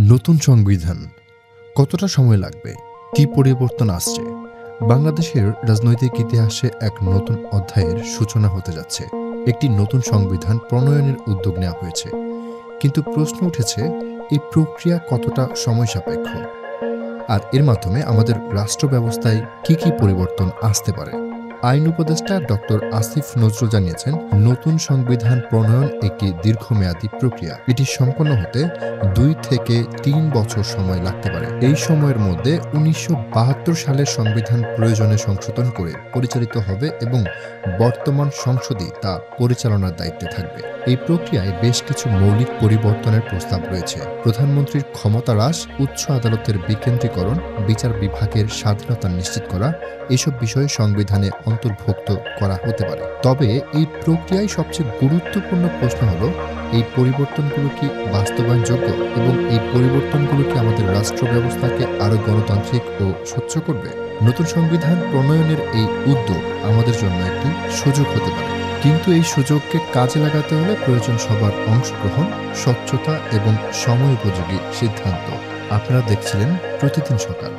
নতুন সংবিধান কতটা সময় লাগবে? কি পরিবর্তন আসছে? বাংলাদেশের রাজনৈতিক ইতিহাসে এক নতুন অধ্যায়ের সূচনা হতে যাচ্ছে। একটি নতুন সংবিধান প্রণয়নের উদ্যোগ নেওয়া হয়েছে। কিন্তু প্রশ্ন উঠেছে, এই প্রক্রিয়া কতটা সময় সাপেক্ষ? আর এর মাধ্যমে আমাদের রাষ্ট্র ব্যবস্থায় কি পরিবর্তন আসতে পারে? আইন উপদেষ্টা ডক্টর আসিফ নজরুল জানিয়েছেন, নতুন সংবিধান প্রণয়ন একটি দীর্ঘমেয়াদী প্রক্রিয়া। এটি সম্পন্ন হতে ২ থেকে ৩ বছর সময় লাগতে পারে। এই সময়ের মধ্যে ১৯৭২ সালের সংবিধান প্রয়োজনে সংশোধন করে পরিচালিত হবে এবং বর্তমান সংসদই তা পরিচালনার দায়িত্বে থাকবে। এই প্রক্রিয়ায় বেশ কিছু মৌলিক পরিবর্তনের প্রস্তাব রয়েছে। প্রধানমন্ত্রীর ক্ষমতা হ্রাস, উচ্চ আদালতের বিকেন্দ্রীকরণ, বিচার বিভাগের স্বাধীনতা নিশ্চিত করা, এসব বিষয়ে সংবিধানে অন্তর্ভুক্ত করা হতে পারে। তবে এই প্রক্রিয়ায় সবচেয়ে গুরুত্বপূর্ণ প্রশ্ন হলো, এই পরিবর্তনগুলো কি বাস্তবায়নযোগ্য এবং এই পরিবর্তনগুলো কি আমাদের রাষ্ট্র ব্যবস্থাকে আরও গণতান্ত্রিক ও স্বচ্ছ করবে? নতুন সংবিধান প্রণয়নের এই উদ্যোগ আমাদের জন্য একটি সুযোগ হতে পারে, কিন্তু এই সুযোগকে কাজে লাগাতে হলে প্রয়োজন সবার অংশগ্রহণ, স্বচ্ছতা এবং সময়োপযোগী সিদ্ধান্ত। আপনারা দেখছিলেন প্রতিদিন সকাল।